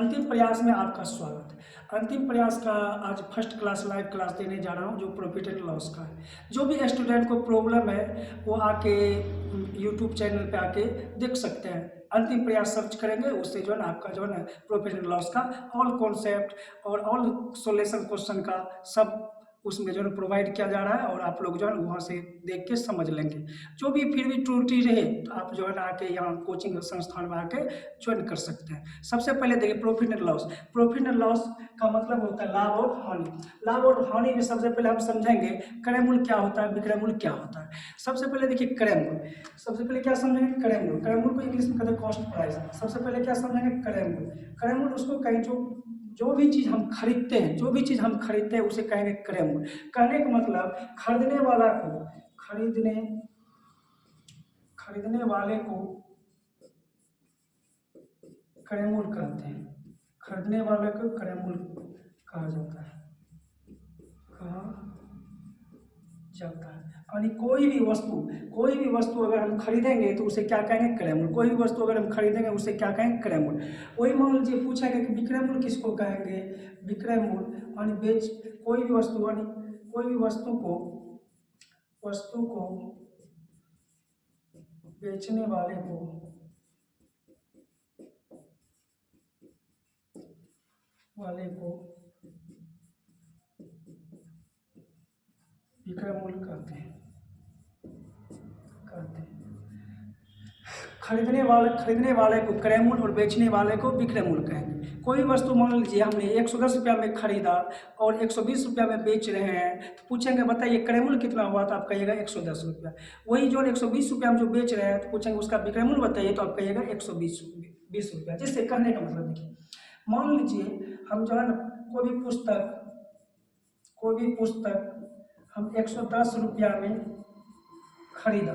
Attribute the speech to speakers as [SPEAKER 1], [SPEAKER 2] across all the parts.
[SPEAKER 1] अंतिम प्रयास में आपका स्वागत है। अंतिम प्रयास का आज फर्स्ट क्लास लाइव क्लास देने जा रहा हूँ जो प्रॉफिट एंड लॉस का है। जो भी स्टूडेंट को प्रॉब्लम है वो आके यूट्यूब चैनल पे आके देख सकते हैं। अंतिम प्रयास सर्च करेंगे, उससे जो है ना आपका जो है ना प्रॉफिट एंड लॉस का ऑल कॉन्सेप्ट और ऑल सॉल्यूशन क्वेश्चन का सब उसमें जो है प्रोवाइड किया जा रहा है और आप लोग जो है वहाँ से देख के समझ लेंगे। जो भी फिर भी त्रुटि रहे तो आप जो है ना आके यहाँ कोचिंग संस्थान में आके ज्वाइन कर सकते हैं। सबसे पहले देखिए profit and loss. Profit and loss का मतलब होता है लाभ और हानि। लाभ और हानि में सबसे पहले हम समझेंगे क्रय मूल्य क्या होता है, विक्रय मूल्य क्या होता है। सबसे पहले देखिए क्रय मूल्य। सबसे पहले क्या समझेंगे, क्रय मूल्य। क्रय मूल्य को इंग्लिश में कहते हैं कॉस्ट प्राइस। सबसे पहले क्या समझेंगे, क्रय मूल्य। क्रय मूल्य उसको कहें जो भी चीज़ हम खरीदते हैं, जो भी चीज़ हम खरीदते हैं उसे कहेंगे क्रय मूल्य। कहने का मतलब खरीदने वाला को खरीदने वाले को क्रय मूल्य कहते हैं। खरीदने वाले को क्रय मूल्य कहा जाता है। यानी कोई भी वस्तु अगर हम खरीदेंगे तो उसे क्या कहेंगे, क्रय मूल्य। कोई भी वस्तु अगर हम खरीदेंगे उसे क्या कहेंगे, क्रय मूल्य। वही मान लीजिए पूछेंगे कि विक्रय मूल्य किसको कहेंगे। विक्रय मूल्य यानी कोई भी वस्तु को बेचने वाले को विक्रय मूल्य कहते हैं। खरीदने वाले को क्रय मूल्य और बेचने वाले को विक्रय मूल्य कहेंगे। कोई वस्तु मान लीजिए हमने 110 रुपया में खरीदा और 120 रुपया में बेच रहे हैं, तो पूछेंगे बताइए क्रय मूल्य कितना हुआ, तो आप कहिएगा 110 रुपया। वही जो 120 रुपया में जो बेच रहे हैं तो पूछेंगे उसका विक्रय मूल्य बताइए, तो आप कहिएगा 120 रुपया। जिससे कहने का मतलब देखिए, मान लीजिए हम जो है ना कोई भी पुस्तक हम 110 रुपया में खरीदा,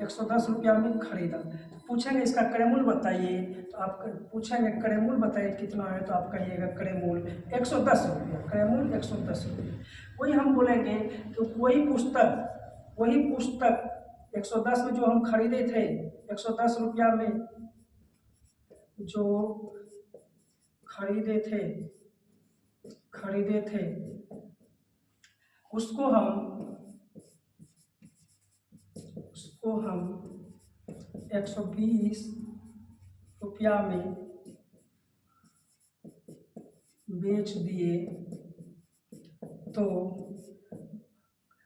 [SPEAKER 1] 110 रुपया में खरीदा, तो पूछेंगे इसका क्रय मूल्य बताइए, तो आप पूछेंगे क्रय मूल्य बताइए कितना है, तो आप कहिएगा क्रय मूल्य 110 रुपया। क्रय मूल्य 110 रुपया। वही हम बोलेंगे कि वही पुस्तक 110 में जो हम खरीदे थे, 110 रुपया में जो खरीदे थे उसको हम 120 रुपया में बेच दिए, तो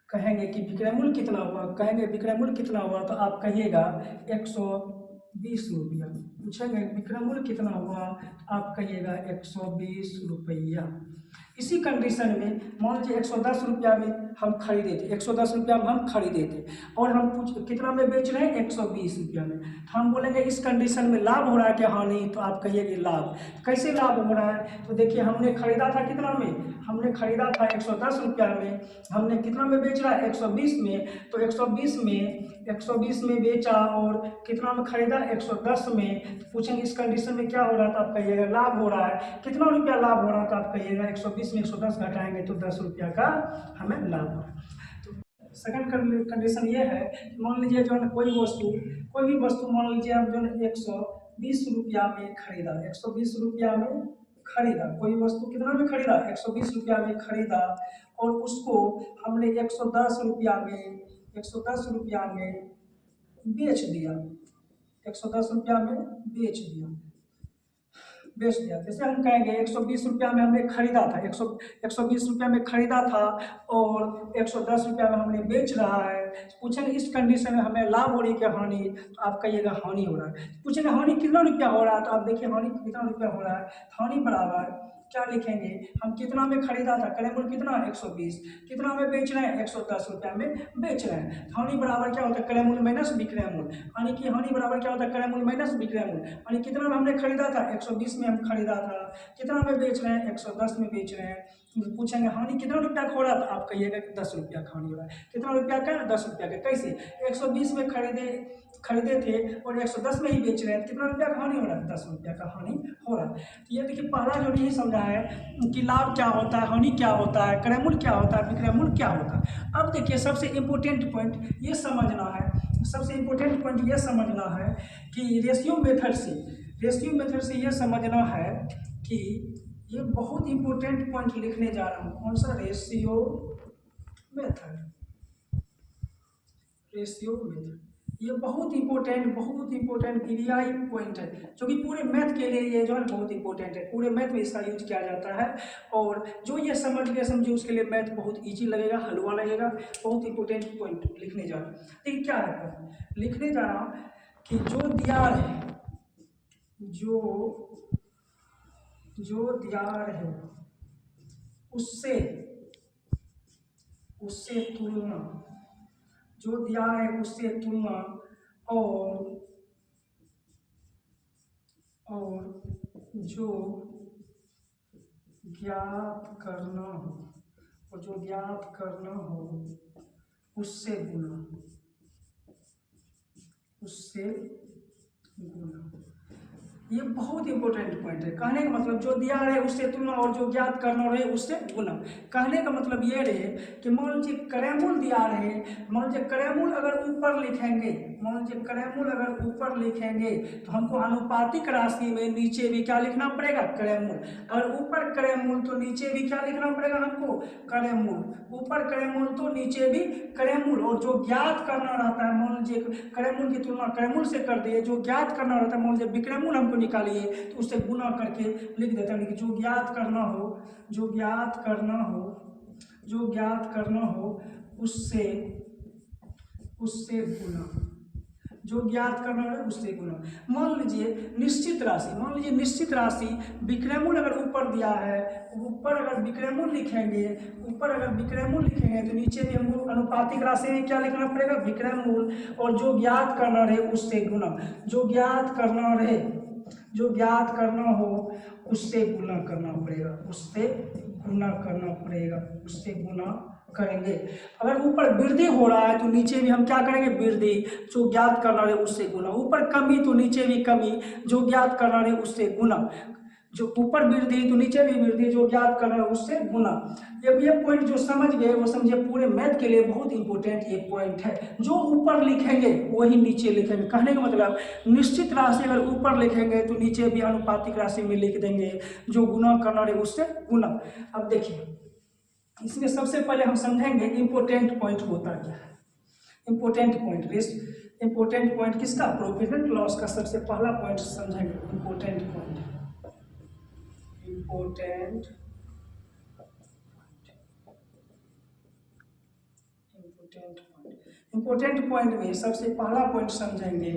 [SPEAKER 1] कहेंगे कि विक्रय मूल्य कितना हुआ। कहेंगे विक्रय मूल्य कितना हुआ, तो आप कहिएगा 120 रुपया। पूछेंगे विक्रय मूल्य कितना हुआ, तो आप कहिएगा 120 रुपया। इसी कंडीशन में मान लीजिए 110 रुपया में हम खरीदे थे, 110 रुपया में हम खरीदे थे और हम कितना में बेच रहे हैं, 120 रुपया में। तो हम बोलेंगे इस कंडीशन में लाभ हो रहा है क्या हानि, तो आप कहिएगा लाभ। कैसे लाभ हो रहा है, तो देखिए हमने खरीदा था कितना में, हमने खरीदा था 110 रुपया में, हमने कितना में बेच रहा है, 120 में। तो 120 में बेचा और कितना में खरीदा, 110 में। तो पूछेंगे इस कंडीशन में क्या हो रहा था, आप कहिएगा लाभ हो रहा है। कितना रुपया लाभ हो रहा था, आप कहिएगा 120 में 110 घटाएंगे तो 10 रुपया का हमें लाभ हो रहा है। तो सेकंड कंडीशन ये है, मान लीजिए जो है कोई भी वस्तु मान लीजिए हम जो है 120 रुपया में खरीदा, 120 रुपया में खरीदा। कोई वस्तु कितना में खरीदा, 120 रुपया में खरीदा और उसको हमने 110 रुपया में बेच दिया, 110 रुपया में बेच दिया। जैसे हम कहेंगे 120 रुपया में हमने खरीदा था, 120 रुपया में खरीदा था और 110 रुपया में हमने बेच रहा है। पूछेंगे इस कंडीशन में हमें लाभ हो रही है क्या हानि, तो आप कहिएगा हानि हो रहा है। पूछेंगे हानि कितना रुपया हो रहा है, तो आप देखिए हानि कितना रुपया हो रहा है। हानि बराबर क्या लिखेंगे, हम कितना में खरीदा था, क्रय मूल्य कितना, 120, कितना में बेच रहे हैं, 110 रुपया में बेच रहे हैं। हानि बराबर क्या होता है, क्रय मूल्य माइनस विक्रय मूल्य। यानी कि हानि बराबर क्या होता है, क्रय मूल्य माइनस विक्रय मूल्य। यानी कितना में हमने खरीदा था, 120 में हम खरीदा था, कितना में बेच रहे हैं, 110 में बेच रहे हैं। पूछेंगे हानि कितना रुपया का हो रहा था, आप कहिएगा 10 रुपया का हानि हो रहा है। कितना रुपया का, 10 रुपया का। कैसे, 120 में खरीदे थे और 110 में ही बेच रहे हैं, कितना रुपया का हानि हो रहा है, 10 रुपया का हानि हो रहा है। तो ये देखिए पहला जो नहीं समझा है कि लाभ क्या होता है, हानि क्या होता है, क्रय मूल्य क्या होता है, विक्रय मूल्य क्या होता है। अब देखिए सबसे इम्पोर्टेंट पॉइंट ये समझना है कि रेशियो मेथड से ये समझना है कि ये बहुत इंपॉर्टेंट पॉइंट लिखने जा रहा हूँ। कौन सा? Ratio method. रेशियो मेथड ये बहुत इंपॉर्टेंट वीवीआई पॉइंट है, जो कि पूरे मैथ के लिए ये जो है बहुत इंपॉर्टेंट है। पूरे मैथ में इसका यूज किया जाता है, और जो ये समझ गया समझे उसके लिए मैथ बहुत इजी लगेगा, हलवा लगेगा। बहुत इंपॉर्टेंट पॉइंट लिखने जा रहा हूँ। देखिए क्या है पॉइंट लिखने जा रहा हूँ कि जो दिया है, जो दिया है उससे तुलना, जो दिया है उससे तुलना और जो ज्ञात करना हो उससे गुना। ये बहुत इंपॉर्टेंट पॉइंट है। कहने का मतलब जो दिया रहे उससे तुलना और जो ज्ञात करना रहे उससे गुना। कहने का मतलब ये रहे कि मान लीजिए करेमूल दिया रहे, मान लीजिए करेमूल अगर ऊपर लिखेंगे, तो हमको अनुपातिक राशि में नीचे भी क्या लिखना पड़ेगा? करेमूल। अगर ऊपर करेमूल तो नीचे भी क्या लिखना पड़ेगा हमको? करेमूल। ऊपर करेमूल तो नीचे भी करेमूल। और जो ज्ञात करना रहता है, मान लीजिए करेमूल की तुलना करेमूल से कर दिए, जो ज्ञात करना रहता है मान लीजिए विक्रमूल हमको निकालिए, तो उससे गुना करके लिख देते हैं कि जो ज्ञात करना हो उससे गुना। जो ज्ञात करना है उससे गुना। मान लीजिए निश्चित राशि विक्रमूल अगर ऊपर दिया है, ऊपर अगर विक्रमूल लिखेंगे तो नीचे भी हमको अनुपातिक राशि में क्या लिखना पड़ेगा? विक्रमूल। और जो ज्ञात करना रहे उससे गुना। जो ज्ञात करना हो उससे गुना करना करेंगे। अगर ऊपर वृद्धि हो रहा है तो नीचे भी हम क्या करेंगे? वृद्धि। जो ज्ञात करना रहे उससे गुना। ऊपर कमी तो नीचे भी कमी। जो ज्ञात करना रहे उससे गुना। जो ऊपर वृद्धि तो नीचे भी वृद्धि। जो ज्ञात करना रहे उससे गुना। ये पॉइंट जो समझ गए वो समझे, पूरे मैथ के लिए बहुत इंपॉर्टेंट ये पॉइंट है। जो ऊपर लिखेंगे वही नीचे लिखेंगे। कहने का मतलब निश्चित राशि अगर ऊपर लिखेंगे तो नीचे भी अनुपातिक राशि में लिख देंगे। जो गुना करना रहे उससे गुना। अब देखिए इसमें सबसे पहले हम समझेंगे इम्पोर्टेंट पॉइंट होता क्या है। इम्पोर्टेंट पॉइंट किसका? प्रॉफिट एंड लॉस का सबसे पहला पॉइंट समझेंगे। इम्पोर्टेंट पॉइंट में सबसे पहला पॉइंट समझेंगे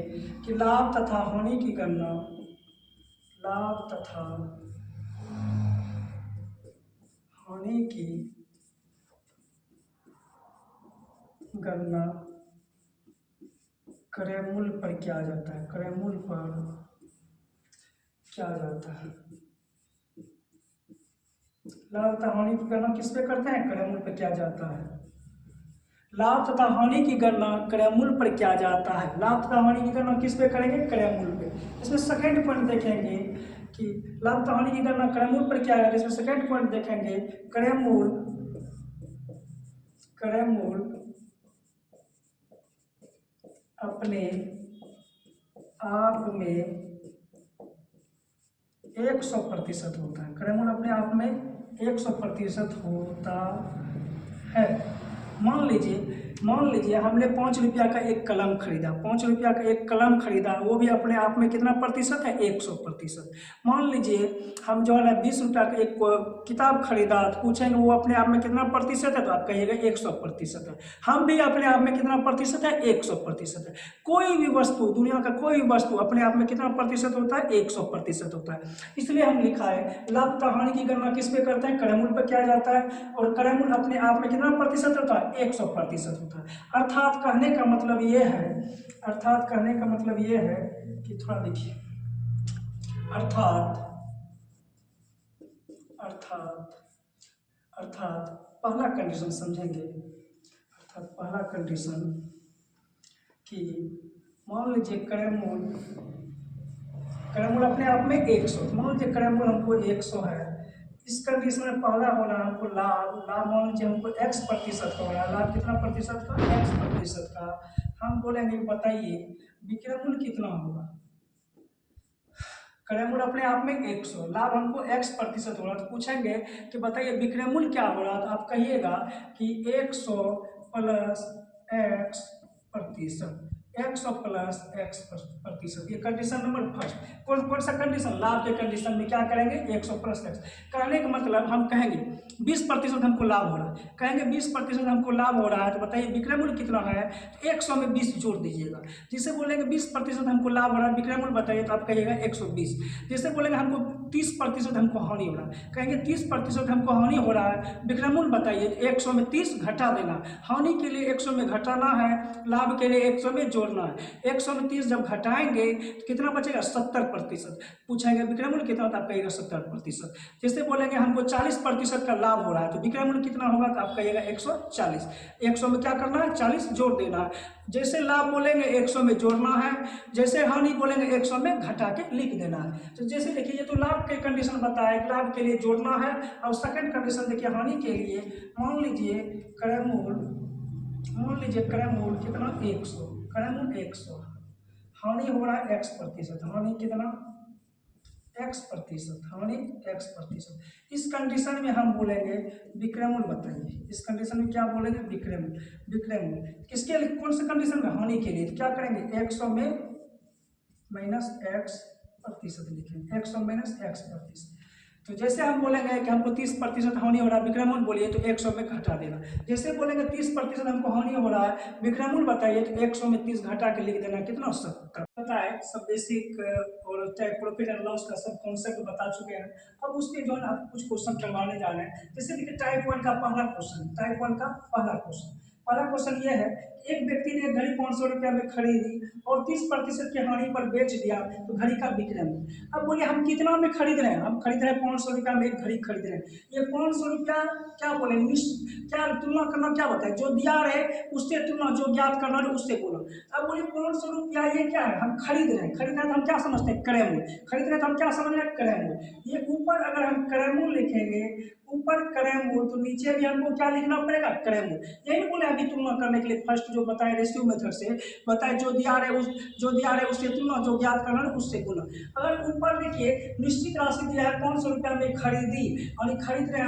[SPEAKER 1] कि लाभ तथा हानि की गणना क्रयमूल्य पर किया जाता है। लाभ तथा हानि की गणना किस पे करते हैं? क्रयमूल्य पर किया जाता है। लाभ तथा हानि की गणना क्रयमूल्य पर किया जाता है। लाभ तथा हानि की गणना किस पे करेंगे? क्रयमूल्य पे। इसमें सेकंड पॉइंट देखेंगे कि लाभ तथा हानि की गणना क्रयमूल्य पर किया जाता है। इसमें सेकंड पॉइंट देखेंगे क्रयमूल्य अपने आप में 100% होता है। क्रयमूल्य अपने आप में 100% होता है। मान लीजिए हमने 5 रुपया का एक कलम खरीदा। 5 रुपया का एक कलम खरीदा, वो भी अपने आप में कितना प्रतिशत है? 100%। मान लीजिए हम जो है ना 20 रुपया का एक किताब खरीदा, तो पूछेंगे वो अपने आप में कितना प्रतिशत है? तो आप कहिएगा 100% है। हम भी अपने आप में कितना प्रतिशत है? 100% है। कोई भी वस्तु, दुनिया का कोई भी वस्तु अपने आप में कितना प्रतिशत होता है? 100% होता है। इसलिए हम लिखा है लाभ तथा हानि की गणना किस पे करते हैं? क्रयमूल्य पर किया जाता है। और क्रयमूल्य अपने आप में कितना प्रतिशत होता है? 100% होता है। अर्थात कहने का मतलब ये है कि थोड़ा देखिए, अर्थात पहला कंडीशन समझेंगे। पहला कंडीशन कि मान लीजिए क्रयमूल्य अपने आप में 100। मान लीजिए क्रयमूल्य हमको 100 है। इस कंडीशन में पहला होना हमको लाभ मान लीजिए हमको x% का होना। लाभ कितना प्रतिशत का? x% का। हम बोलेंगे बताइए विक्रय मूल्य कितना होगा? क्रय मूल्य अपने आप में 100, लाभ हमको x प्रतिशत हो रहा, तो पूछेंगे कि बताइए विक्रय मूल्य क्या हो रहा, तो आप कहिएगा कि 100 प्लस x प्रतिशत, 100 प्लस x प्रतिशत। ये कंडीशन नंबर फर्स्ट। कौन कौन सा कंडीशन? लाभ के कंडीशन में क्या करेंगे? 100 प्लस x करने का मतलब हम कहेंगे 20% हमको लाभ हो रहा है, कहेंगे 20% हमको लाभ हो रहा है, तो बताइए विक्रय मूल्य कितना है? तो 100 में 20 जोड़ दीजिएगा। जिसे बोलेंगे 20% हमको लाभ हो रहा है, विक्रय मूल्य बताइए, तो आप कहिएगा 120। जैसे बोलेंगे हमको 30% हमको हानि हो रहा है, कहेंगे 30% हमको हानि हो रहा है, विक्रय मूल्य बताइए, 100 में 30 घटा देना। हानि के लिए 100 में घटाना है, लाभ के लिए 100 में जोड़ना है। 100 में 30 जब घटाएंगे तो कितना बचेगा? 70%। पूछेंगे विक्रय मूल्य कितना, तो आप कहिएगा 70%। जैसे बोलेंगे हमको 40% का लाभ हो रहा है, तो विक्रय मूल्य कितना होगा, तो आप कहिएगा 140। 100 में क्या करना है? 40 जोड़ देना है। जैसे लाभ बोलेंगे 100 में जोड़ना है, जैसे हानि बोलेंगे 100 में घटा के लिख देना है। तो जैसे देखिए ये तो लाभ के कंडीशन बताया, लाभ के लिए जोड़ना है, और सेकंड कंडीशन देखिए हानि के लिए, मान लीजिए क्रय मूल्य कितना? 100, क्रय मूल्य 100, हानि हो रहा है x प्रतिशत, हानि कितना? x प्रतिशत, हानि x प्रतिशत। इस कंडीशन में हम बोलेंगे विक्रय मूल्य बताइए, इस कंडीशन में क्या बोलेंगे? विक्रय मूल्य। विक्रय मूल्य किसके लिए? कौन से कंडीशन में? हानि के लिए। तो क्या करेंगे? 100 में माइनस x प्रतिशत लिखेंगे, 100 माइनस x प्रतिशत। तो जैसे हम बोलेंगे कि हमको 30% हानि हो रहा है, विक्रय मूल्य बोलिए, तो 100 में घटा देना। जैसे बोलेंगे 30% हमको हानि हो रहा है, विक्रय मूल्य बताइए, तो 100 में 30 घटा के लिख देना, कितना? 70। पता है सब बेसिक और प्रॉफिट एंड लॉस का सब कॉन्सेप्ट बता चुके हैं। अब उसके जो है आप कुछ क्वेश्चन करवाने जा रहे हैं। जैसे देखिए टाइप 1 का पहला क्वेश्चन, टाइप 1 का पहला क्वेश्चन ये है, एक व्यक्ति ने घड़ी 500 रुपया में खरीदी और 30% की हानि पर बेच दिया, तो घड़ी का विक्रय मूल्य। अब बोलिए हम कितना में खरीद रहे हैं? हम खरीद रहे हैं 500 रुपया में एक घड़ी खरीद रहे हैं। ये 500 रुपया क्या बोले, क्या तुलना करना, क्या बताए? जो दिया रहे उससे तुलना, जो ज्ञात करना है उससे बोलो। अब बोलिए 500 रुपया ये क्या है? हम खरीद रहे हैं, खरीद रहे हैं तो हम क्या समझते हैं? क्रय मूल्य। खरीद रहे हैं तो हम क्या समझ रहे हैं? क्रय मूल्य। ये ऊपर अगर हम क्रय मूल्य लिखेंगे, ऊपर क्रय मूल्य, तो नीचे भी हमको क्या लिखना पड़ेगा? क्रय मूल्य। यही बोले अभी तुलना करने के लिए फर्स्ट जो बताए रेशियो मेथड से बताए, जो दिया रहे उससे तुलना, जो ज्ञात करना है उससे गुना। अगर ऊपर देखिए निश्चित राशि दिया है 500 रुपया में खरीदी, और खरीद रहे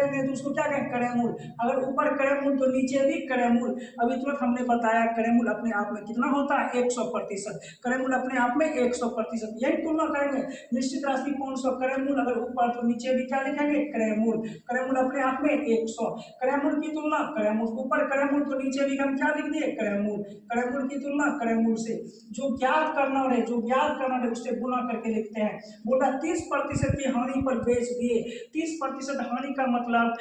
[SPEAKER 1] हैं तो उसको क्या कहें? क्रय मूल्य। अगर ऊपर क्रय मूल्य तो नीचे भी क्रय मूल्य। अभी तुरंत हमने बताया क्रय मूल्य अपने आप में कितना होता है? 100%। क्रय मूल्य अपने आप में 100%। यही तुलना करेंगे, निश्चित राशि 500, क्रय मूल्य अगर ऊपर तो नीचे भी क्या लिखेंगे? क्रय मूल्य। क्रय मूल्य अपने आप में 100। क्रय मूल्य की तुलना क्रय मूल्य, ऊपर क्रय मूल्य तो नीचे भी हम क्या लिख दिए? क्रय मूल्य। क्रय मूल्य की तुलना क्रय मूल्य से, जो ज्ञात करना रहे उससे गुना करके लिखते हैं। बोला 30% की हानि पर बेच दिए, 30% हानि का मतलब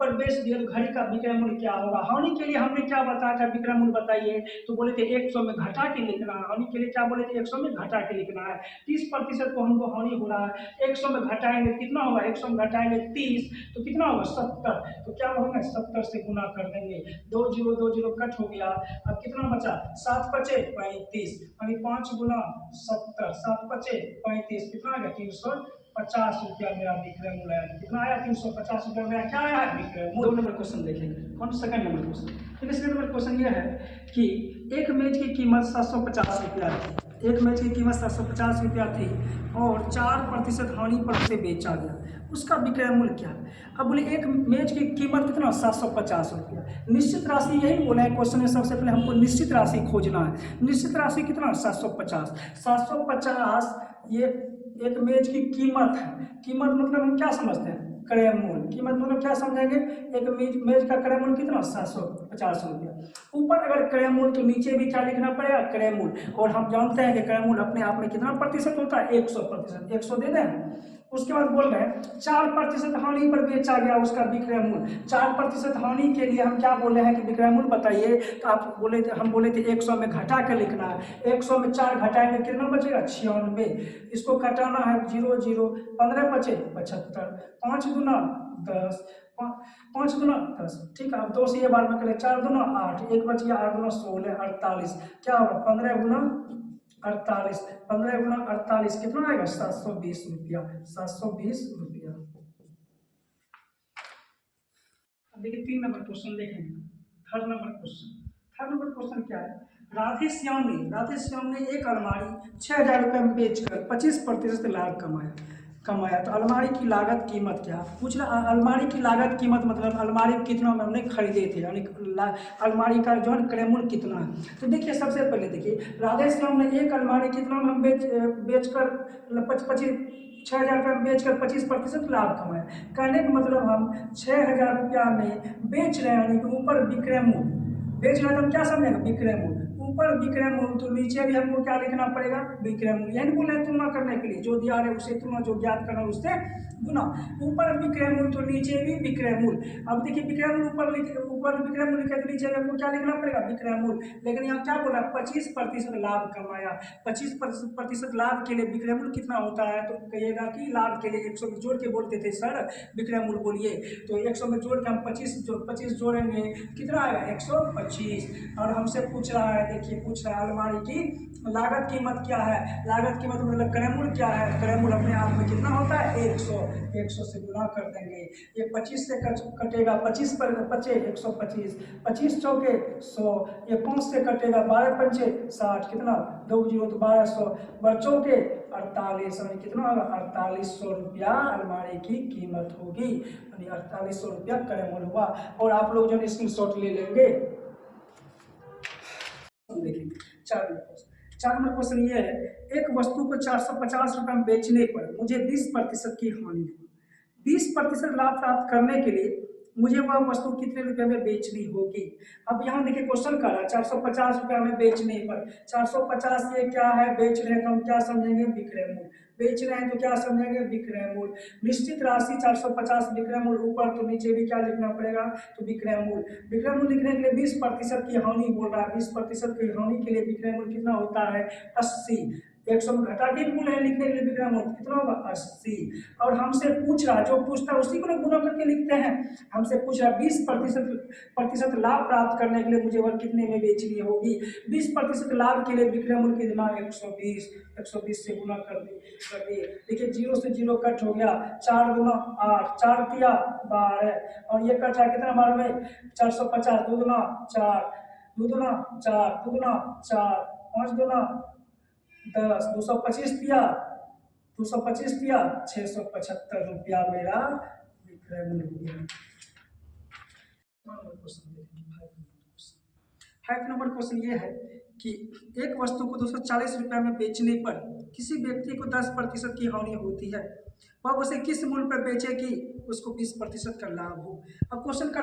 [SPEAKER 1] पर बेच दिए, तो घड़ी का विक्रय मूल्य क्या होगा? हानि के लिए हमने क्या बताया था? विक्रय मूल्य बताइए, तो बोले थे 100 में घटा के लिखना है। हानि के लिए क्या बोले थे? 100 में घटा के लिखना है। 30% को हमको हानि हो रहा है, 100 में घटाएंगे कितना होगा? 100 में घटाएंगे 30, तो कितना होगा? 70। तो क्या होगा? 70 से गुना कर देंगे, 2 जीरो कट हो गया। अब कितना बचा? 7 पचे 35, यानी 5 गुना 70, 7 पचे 35, कितना आ गया? 350 रुपया मेरा विक्रय मूल्य आया। कितना आया? 350 रुपया मेरा क्या आया? विक्रय मूल्य। 2 नंबर क्वेश्चन देखेंगे, कौन? Second number question. ठीक है, सेकंड नंबर क्वेश्चन यह है कि एक मेज की कीमत 750 रुपया थी, एक मेज की कीमत 750 रुपया थी और 4% हानि पर उसे बेचा गया, उसका विक्रय मूल्य क्या है? अब बोले एक मेज की कीमत कितना? 750 रुपया। निश्चित राशि यही बोला है क्वेश्चन में, सबसे पहले हमको निश्चित राशि खोजना है। निश्चित राशि कितना? 750। 750 ये एक मेज की कीमत है। कीमत मतलब हम क्या समझते हैं? क्रय मूल्य। कीमत मतलब क्या समझेंगे? एक मेज का क्रय मूल्य कितना? 750 रुपया। ऊपर अगर क्रय मूल्य तो नीचे भी क्या लिखना पड़ेगा? क्रय मूल्य। और हम जानते हैं कि क्रय मूल्य अपने आप में कितना प्रतिशत होता है? 100%। 100 दे दें। उसके बाद बोल रहे हैं 4% हानि पर बेचा गया, उसका विक्रय मूल्य। 4% हानि के लिए हम क्या बोले हैं कि विक्रय मूल्य बताइए, तो आप बोले थे, हम बोले थे 100 में घटा के लिखना है। 100 में 4 घटाएंगे कितना बचेगा? 96। इसको घटाना है 0 0, 15 बचे 75, 5 गुना 10, 5 गुना 10। ठीक है, अब 2 से ये बार में करें, 4 गुना 8, 1 बच गया, 8 गुना 16, 48। क्या होगा? 15 गुना 48, 15 गुना 48 कितना आएगा? 720 रुपया, 720 रुपया। अब देखिए 3 नंबर क्वेश्चन देखेंगे। थर्ड नंबर क्वेश्चन क्या है? राधे श्याम ने एक अलमारी 6,000 रुपये में बेचकर 25% लाभ कमाया। तो अलमारी की लागत कीमत क्या पूछ रहा, अलमारी की लागत कीमत मतलब अलमारी कितना में हमने खरीदे थे, यानी अलमारी का जो है क्रय मूल्य कितना है। तो देखिए सबसे पहले देखिए राधे श्याम ने एक अलमारी कितना में बेचकर 6,000 रुपये में बेचकर 25% लाभ कमाया। कहने का मतलब हम 6,000 रुपया में बेच रहे हैं, यानी कि ऊपर विक्रय मूल्य बेच रहे हैं, तो हम क्या समझेंगे विक्रय मूल्य, ऊपर विक्रय मूल्य तो नीचे भी हमको क्या लिखना पड़ेगा विक्रय मूल्य। यही बोले हैं तुलना करने के लिए, जो दिया है उसे तुलना, जो ज्ञात करना उससे गुना। ऊपर विक्रय मूल्य तो नीचे भी विक्रय मूल्य। अब देखिए विक्रय मूल्य ऊपर विक्रय मूल्य के नीचे हमको क्या लिखना पड़ेगा विक्रय मूल्य। लेकिन यहाँ क्या बोला 25% लाभ कमाया। 25% लाभ के लिए विक्रय मूल्य कितना होता है, तो कहिएगा कि लाभ के लिए 100 में जोड़ के बोलते थे सर विक्रय मूल्य बोलिए, तो 100 में जोड़ के हम 25 जोड़ेंगे कितना आएगा 125। और हमसे पूछ रहा है, देखिए पूछ रहा है अलमारी की लागत कीमत क्या है। लागत कीमत मतलब क्रय मूल्य क्या है, क्रय मूल्य अपने आप में कितना होता है 100 से गुना कर देंगे। ये 25 से कटेगा, 25 पर बचे 125, 25 चौके 100, ये 5 से कटेगा, 12 पंचे 60, कितना 2 जीरो तो 1200, बच्चों के 48, यानी कितना होगा 4800 रुपया अलमारी की कीमत होगी, यानी 4800 रुपया क्रय मूल्य हुआ। और आप लोग जो स्क्रीनशॉट ले लेंगे। देखिए 4 नंबर क्वेश्चन ये है, एक वस्तु को 450 रुपये में बेचने पर मुझे 20% की हानि हुई। 20% लाभ प्राप्त करने के लिए मुझे वह वस्तु कितने रुपए में बेचनी होगी। अब यहाँ देखिए क्वेश्चन कर रहा है 450 रुपया में बेचने पर, 450 ये क्या है बेच रहे हैं तो हम क्या समझेंगे विक्रय मूल्य, बेच रहे हैं तो क्या समझेंगे विक्रय मूल्य। निश्चित राशि 450 विक्रय मूल्य, ऊपर तो नीचे भी क्या लिखना पड़ेगा तो विक्रय मूल्य। विक्रय मूल्य लिखने के लिए 20% की हानि बोल रहा है, 20% की हानि के लिए विक्रय मूल्य कितना होता है 80। 100 में घटा के मूल्य है लिखने के लिए विक्रय मूल्य कितना होगा 80। और हमसे पूछ रहा है, जो पूछता है उसी को ना गुना करके लिखते हैं। हमसे पूछ रहा है 20% लाभ प्राप्त करने के लिए मुझे वह कितने में बेचनी होगी। 20% लाभ के लिए विक्रय मूल्य कितना 120 से गुना कर दिए। देखिए 0 से 0 कट हो गया, 4 गुना 8, 4 तिया 12, और ये कट रहा कितना 12 में 450, 2 गुना 4, 2 गुना 4, 2 गुना 4, 5 गुना 10, 225 दिया 675 रुपया मेरा विक्रय मूल्य हो गया। 5 नंबर क्वेश्चन ये है कि एक वस्तु को 240 रुपया में बेचने पर किसी व्यक्ति को 10% की हानि होती है, वह उसे किस मूल्य पर बेचे कि उसको 20% का लाभ हो। अब क्वेश्चन का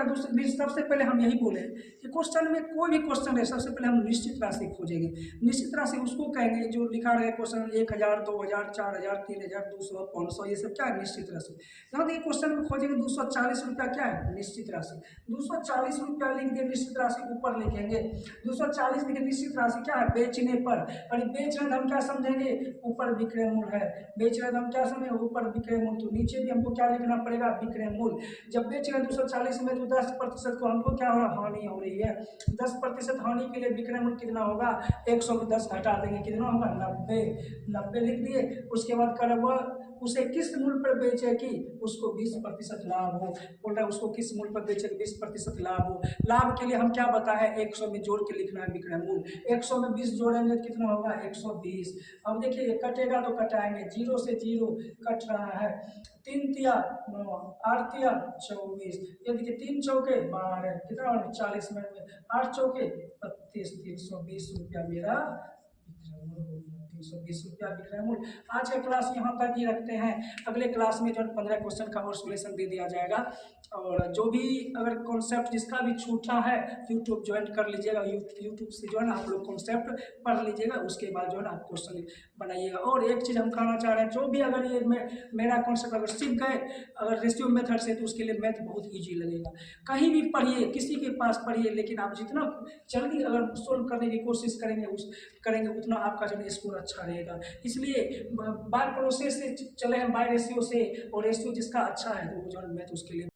[SPEAKER 1] सबसे पहले हम यही बोले कि क्वेश्चन में कोई भी क्वेश्चन है सबसे पहले हम निश्चित राशि खोजेंगे। निश्चित राशि उसको कहेंगे जो लिखा रहे क्वेश्चन 1000, 2000, 4000, 3000, 200, 500, ये सब क्या है निश्चित राशि। यहाँ देखिए क्वेश्चन में खोजेंगे 240 रुपया क्या है निश्चित राशि। 240 रुपया लिख दिए, निश्चित राशि ऊपर लिखेंगे 240 लिखे, निश्चित राशि क्या है बेचने पर, और बेच रहे हम क्या समझेंगे ऊपर विक्रय मूल्य है, बेच रहे हम क्या समझेंगे ऊपर विक्रय मूल्य, तो नीचे भी हमको क्या लिखना पड़ेगा विक्रय मूल्य। जब बेच रहे 240 में तो 10% को हमको क्या हो रहा हानि हो रही है, 10% हानि के लिए विक्रय मूल्य कितना होगा 100 में 10 घटा देंगे कितना होगा 90 लिख दिए। उसके बाद कर उसे किस मूल्य पर बेचे कि उसको 20% लाभ हो, बोल रहा है उसको किस मूल्य पर बेचे 20% लाभ हो। लाभ के लिए हम क्या बताए 100 में जोड़ के लिखना है विक्रय मूल्य, 100 में 20 जोड़ेंगे तो कितना होगा 120। अब देखिए कटेगा तो कटाएंगे, 0 से 0 कट रहा है, 3 तिया 9, 8 तिया 24, ये देखिए 3 चौके 12, कितना 40 में 8 चौके 32, 320 रुपया मेरा विक्रय मूल्य हो गया, 320 रुपया विक्रय मूल्य। आज का क्लास यहाँ तक ही रखते हैं, अगले क्लास में जो 15 क्वेश्चन का और सोल्यूशन दे दिया जाएगा। और जो भी अगर कॉन्सेप्ट जिसका भी छूटा है यूट्यूब ज्वाइन कर लीजिएगा, यूट्यूब से जो है ना आप लोग कॉन्सेप्ट पढ़ लीजिएगा, उसके बाद जो है ना आप क्वेश्चन बनाइएगा। और एक चीज़ हम कहना चाह रहे हैं, जो भी अगर ये मेरा कॉन्सेप्ट अगर सीख गए अगर रेशियो मेथड से, तो उसके लिए मैथ बहुत ईजी लगेगा। कहीं भी पढ़िए, किसी के पास पढ़िए, लेकिन आप जितना जल्दी अगर सोल्व करने की कोशिश करेंगे उतना आपका जो स्कोर अच्छा रहेगा। इसलिए बाय प्रोसेस से चले हैं, बाय रेशियो से, और रेशियो जिसका अच्छा है तो वो जो है मैथ उसके लिए